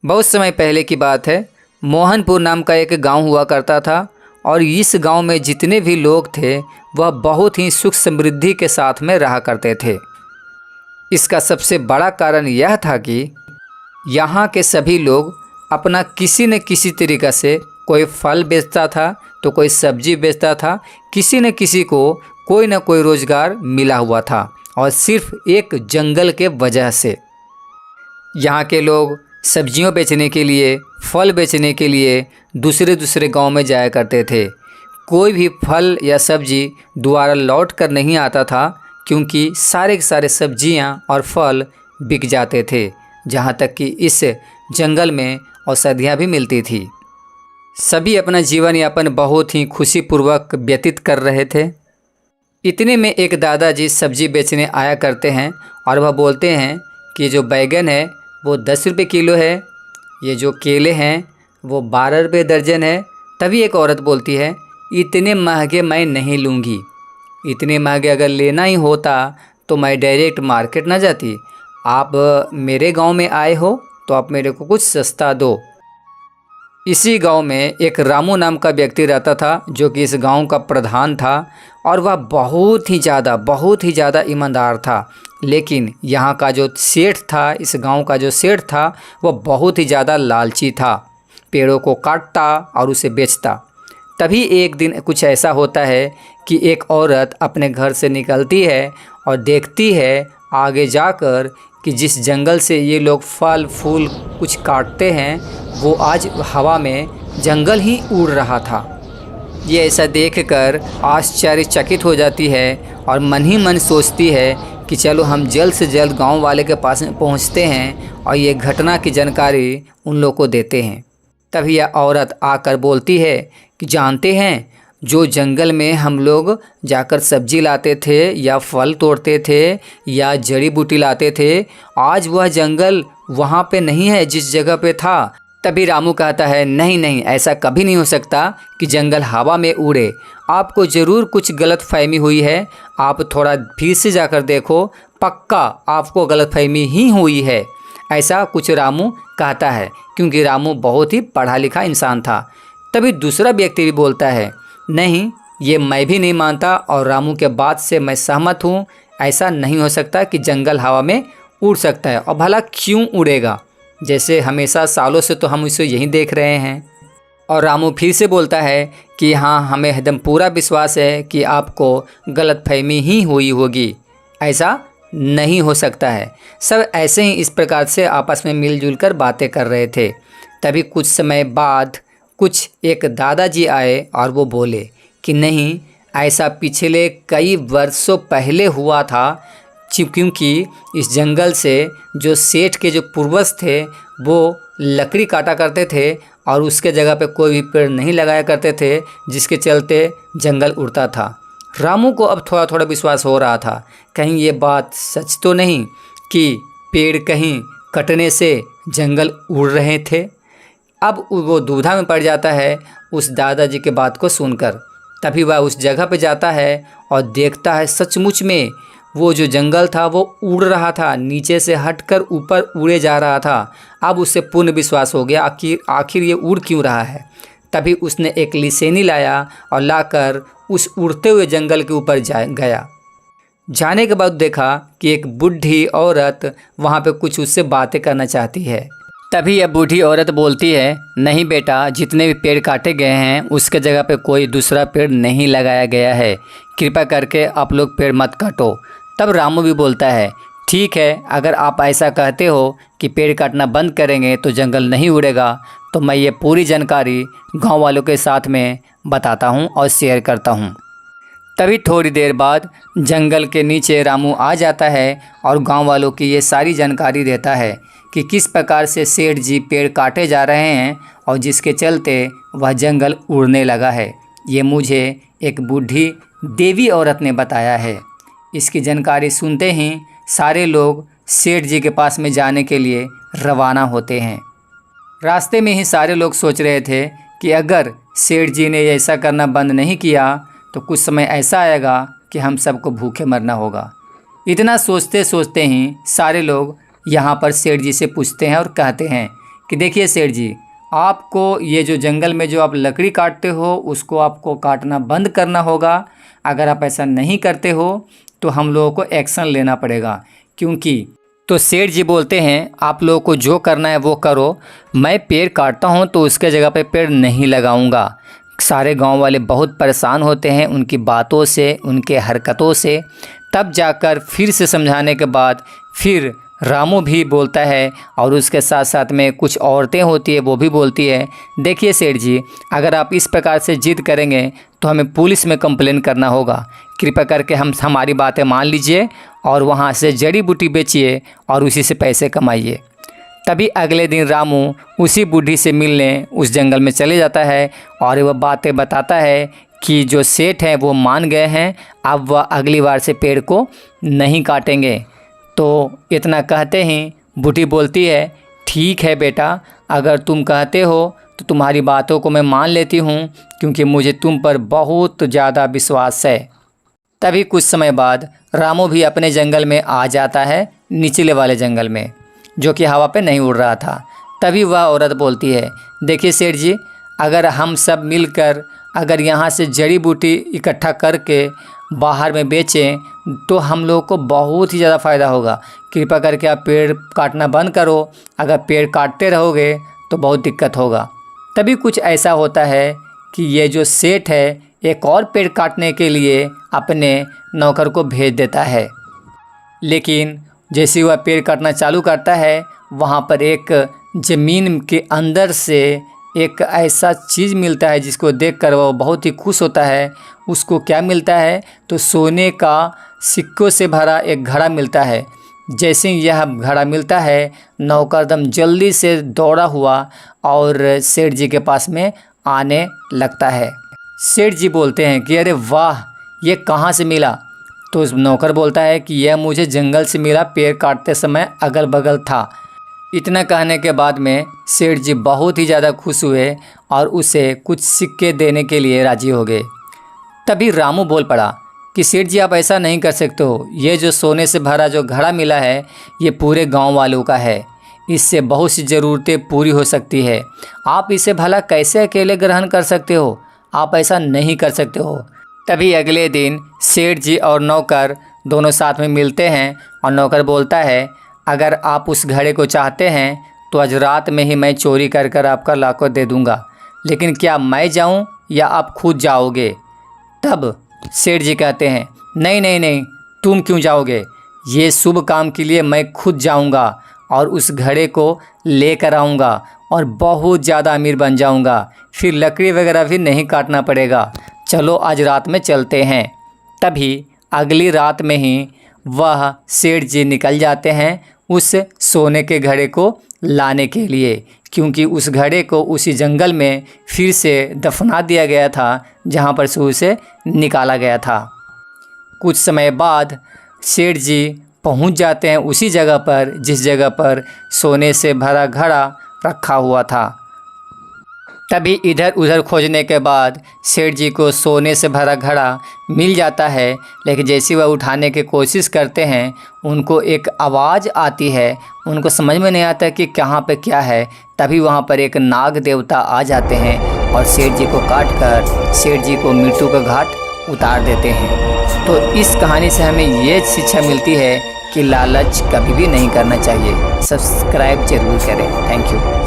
बहुत समय पहले की बात है। मोहनपुर नाम का एक गांव हुआ करता था और इस गांव में जितने भी लोग थे वह बहुत ही सुख समृद्धि के साथ में रहा करते थे। इसका सबसे बड़ा कारण यह था कि यहाँ के सभी लोग अपना किसी न किसी तरीक़ा से कोई फल बेचता था तो कोई सब्जी बेचता था, किसी न किसी को कोई न कोई रोज़गार मिला हुआ था। और सिर्फ एक जंगल के वजह से यहाँ के लोग सब्जियों बेचने के लिए, फल बेचने के लिए दूसरे गांव में जाया करते थे। कोई भी फल या सब्जी दोबारा लौट कर नहीं आता था, क्योंकि सारे के सारे सब्जियां और फल बिक जाते थे। जहाँ तक कि इस जंगल में औषधियाँ भी मिलती थी। सभी अपना जीवन यापन बहुत ही खुशीपूर्वक व्यतीत कर रहे थे। इतने में एक दादाजी सब्जी बेचने आया करते हैं और वह बोलते हैं कि जो बैगन है वो 10 रुपये किलो है, ये जो केले हैं वो 12 रुपये दर्जन है। तभी एक औरत बोलती है, इतने महंगे मैं नहीं लूँगी, इतने महंगे अगर लेना ही होता तो मैं डायरेक्ट मार्केट ना जाती। आप मेरे गांव में आए हो तो आप मेरे को कुछ सस्ता दो। इसी गांव में एक रामू नाम का व्यक्ति रहता था, जो कि इस गांव का प्रधान था और वह बहुत ही ज़्यादा ईमानदार था। लेकिन यहाँ का जो सेठ था, इस गांव का जो सेठ था, वह बहुत ही ज़्यादा लालची था। पेड़ों को काटता और उसे बेचता। तभी एक दिन कुछ ऐसा होता है कि एक औरत अपने घर से निकलती है और देखती है आगे जाकर कि जिस जंगल से ये लोग फल फूल कुछ काटते हैं वो आज हवा में जंगल ही उड़ रहा था। ये ऐसा देखकर आश्चर्यचकित हो जाती है और मन ही मन सोचती है कि चलो हम जल्द से जल्द गांव वाले के पास पहुंचते हैं और ये घटना की जानकारी उन लोगों को देते हैं। तभी यह औरत आकर बोलती है कि जानते हैं, जो जंगल में हम लोग जाकर सब्जी लाते थे या फल तोड़ते थे या जड़ी बूटी लाते थे, आज वह जंगल वहाँ पे नहीं है जिस जगह पे था। तभी रामू कहता है, नहीं नहीं, ऐसा कभी नहीं हो सकता कि जंगल हवा में उड़े। आपको ज़रूर कुछ गलतफहमी हुई है, आप थोड़ा फिर से जाकर देखो, पक्का आपको गलतफहमी ही हुई है। ऐसा कुछ रामू कहता है, क्योंकि रामू बहुत ही पढ़ा लिखा इंसान था। तभी दूसरा व्यक्ति भी बोलता है, नहीं, ये मैं भी नहीं मानता और रामू के बात से मैं सहमत हूँ। ऐसा नहीं हो सकता कि जंगल हवा में उड़ सकता है, और भला क्यों उड़ेगा, जैसे हमेशा सालों से तो हम इसे यहीं देख रहे हैं। और रामू फिर से बोलता है कि हाँ, हमें एकदम पूरा विश्वास है कि आपको गलतफहमी ही हुई होगी, ऐसा नहीं हो सकता है। सब ऐसे ही इस प्रकार से आपस में मिलजुल कर बातें कर रहे थे। तभी कुछ समय बाद कुछ एक दादाजी आए और वो बोले कि नहीं, ऐसा पिछले कई वर्षों पहले हुआ था, क्योंकि इस जंगल से जो सेठ के जो पूर्वज थे वो लकड़ी काटा करते थे और उसके जगह पे कोई भी पेड़ नहीं लगाया करते थे, जिसके चलते जंगल उड़ता था। रामू को अब थोड़ा थोड़ा विश्वास हो रहा था, कहीं ये बात सच तो नहीं कि पेड़ कहीं कटने से जंगल उड़ रहे थे। अब वो दुविधा में पड़ जाता है उस दादाजी के बात को सुनकर। तभी वह उस जगह पे जाता है और देखता है सचमुच में वो जो जंगल था वो उड़ रहा था, नीचे से हटकर ऊपर उड़े जा रहा था। अब उसे पूर्ण विश्वास हो गया आखिर ये उड़ क्यों रहा है। तभी उसने एक लिसेनी लाया और लाकर उस उड़ते हुए जंगल के ऊपर गया। जाने के बाद देखा कि एक बूढ़ी औरत वहाँ पे कुछ उससे बातें करना चाहती है। तभी यह बूढ़ी औरत बोलती है, नहीं बेटा, जितने भी पेड़ काटे गए हैं उसके जगह पे कोई दूसरा पेड़ नहीं लगाया गया है, कृपया करके आप लोग पेड़ मत काटो। तब रामू भी बोलता है, ठीक है, अगर आप ऐसा कहते हो कि पेड़ काटना बंद करेंगे तो जंगल नहीं उड़ेगा, तो मैं ये पूरी जानकारी गांव वालों के साथ में बताता हूं और शेयर करता हूं। तभी थोड़ी देर बाद जंगल के नीचे रामू आ जाता है और गांव वालों की ये सारी जानकारी देता है कि किस प्रकार से सेठ जी पेड़ काटे जा रहे हैं और जिसके चलते वह जंगल उड़ने लगा है। ये मुझे एक बूढ़ी देवी औरत ने बताया है। इसकी जानकारी सुनते ही सारे लोग सेठ जी के पास में जाने के लिए रवाना होते हैं। रास्ते में ही सारे लोग सोच रहे थे कि अगर सेठ जी ने ऐसा करना बंद नहीं किया तो कुछ समय ऐसा आएगा कि हम सबको भूखे मरना होगा। इतना सोचते सोचते ही सारे लोग यहाँ पर सेठ जी से पूछते हैं और कहते हैं कि देखिए सेठ जी, आपको ये जो जंगल में जो आप लकड़ी काटते हो उसको आपको काटना बंद करना होगा। अगर आप ऐसा नहीं करते हो तो हम लोगों को एक्शन लेना पड़ेगा। क्योंकि तो सेठ जी बोलते हैं आप लोगों को जो करना है वो करो, मैं पेड़ काटता हूँ तो उसके जगह पे पेड़ नहीं लगाऊंगा। सारे गांव वाले बहुत परेशान होते हैं उनकी बातों से, उनके हरकतों से। तब जाकर फिर से समझाने के बाद फिर रामू भी बोलता है और उसके साथ साथ में कुछ औरतें होती है वो भी बोलती है, देखिए सेठ जी, अगर आप इस प्रकार से जिद करेंगे तो हमें पुलिस में कंप्लेन करना होगा। कृपया करके हमारी बातें मान लीजिए और वहाँ से जड़ी बूटी बेचिए और उसी से पैसे कमाइए। तभी अगले दिन रामू उसी बूढ़ी से मिलने उस जंगल में चले जाता है और वह बातें बताता है कि जो सेठ हैं वो मान गए हैं, अब वह अगली बार से पेड़ को नहीं काटेंगे। तो इतना कहते ही बूढ़ी बोलती है, ठीक है बेटा, अगर तुम कहते हो तो तुम्हारी बातों को मैं मान लेती हूँ, क्योंकि मुझे तुम पर बहुत ज़्यादा विश्वास है। तभी कुछ समय बाद रामू भी अपने जंगल में आ जाता है, निचले वाले जंगल में, जो कि हवा पे नहीं उड़ रहा था। तभी वह औरत बोलती है, देखिए सेठ जी, अगर हम सब मिलकर अगर यहाँ से जड़ी बूटी इकट्ठा करके बाहर में बेचें तो हम लोगों को बहुत ही ज़्यादा फ़ायदा होगा। कृपया करके आप पेड़ काटना बंद करो, अगर पेड़ काटते रहोगे तो बहुत दिक्कत होगा। तभी कुछ ऐसा होता है कि ये जो सेठ है एक और पेड़ काटने के लिए अपने नौकर को भेज देता है। लेकिन जैसे वह पेड़ काटना चालू करता है, वहाँ पर एक ज़मीन के अंदर से एक ऐसा चीज़ मिलता है जिसको देखकर वह बहुत ही खुश होता है। उसको क्या मिलता है तो सोने का सिक्कों से भरा एक घड़ा मिलता है। जैसे ही यह घड़ा मिलता है, नौकरदम जल्दी से दौड़ा हुआ और सेठ जी के पास में आने लगता है। सेठ जी बोलते हैं कि अरे वाह, ये कहाँ से मिला? तो उस नौकर बोलता है कि यह मुझे जंगल से मिला, पेड़ काटते समय अगल बगल था। इतना कहने के बाद में सेठ जी बहुत ही ज़्यादा खुश हुए और उसे कुछ सिक्के देने के लिए राज़ी हो गए। तभी रामू बोल पड़ा कि सेठ जी, आप ऐसा नहीं कर सकते हो, ये जो सोने से भरा जो घड़ा मिला है ये पूरे गांव वालों का है, इससे बहुत सी ज़रूरतें पूरी हो सकती है। आप इसे भला कैसे अकेले ग्रहण कर सकते हो? आप ऐसा नहीं कर सकते हो। तभी अगले दिन सेठ जी और नौकर दोनों साथ में मिलते हैं और नौकर बोलता है, अगर आप उस घड़े को चाहते हैं तो आज रात में ही मैं चोरी कर कर आपका लाखों दे दूंगा, लेकिन क्या मैं जाऊं या आप खुद जाओगे? तब सेठ जी कहते हैं, नहीं नहीं नहीं, तुम क्यों जाओगे? ये शुभ काम के लिए मैं खुद जाऊंगा और उस घड़े को लेकर आऊँगा और बहुत ज़्यादा अमीर बन जाऊँगा, फिर लकड़ी वगैरह भी नहीं काटना पड़ेगा। चलो आज रात में चलते हैं। तभी अगली रात में ही वह सेठ जी निकल जाते हैं उस सोने के घड़े को लाने के लिए, क्योंकि उस घड़े को उसी जंगल में फिर से दफना दिया गया था जहाँ पर से उसे निकाला गया था। कुछ समय बाद सेठ जी पहुँच जाते हैं उसी जगह पर जिस जगह पर सोने से भरा घड़ा रखा हुआ था। तभी इधर उधर खोजने के बाद सेठ जी को सोने से भरा घड़ा मिल जाता है, लेकिन जैसे वह उठाने की कोशिश करते हैं उनको एक आवाज़ आती है। उनको समझ में नहीं आता कि कहाँ पे क्या है। तभी वहाँ पर एक नाग देवता आ जाते हैं और सेठ जी को काट कर सेठ जी को मृत्यु का घाट उतार देते हैं। तो इस कहानी से हमें ये शिक्षा मिलती है कि लालच कभी भी नहीं करना चाहिए। सब्सक्राइब जरूर करें। Thank you.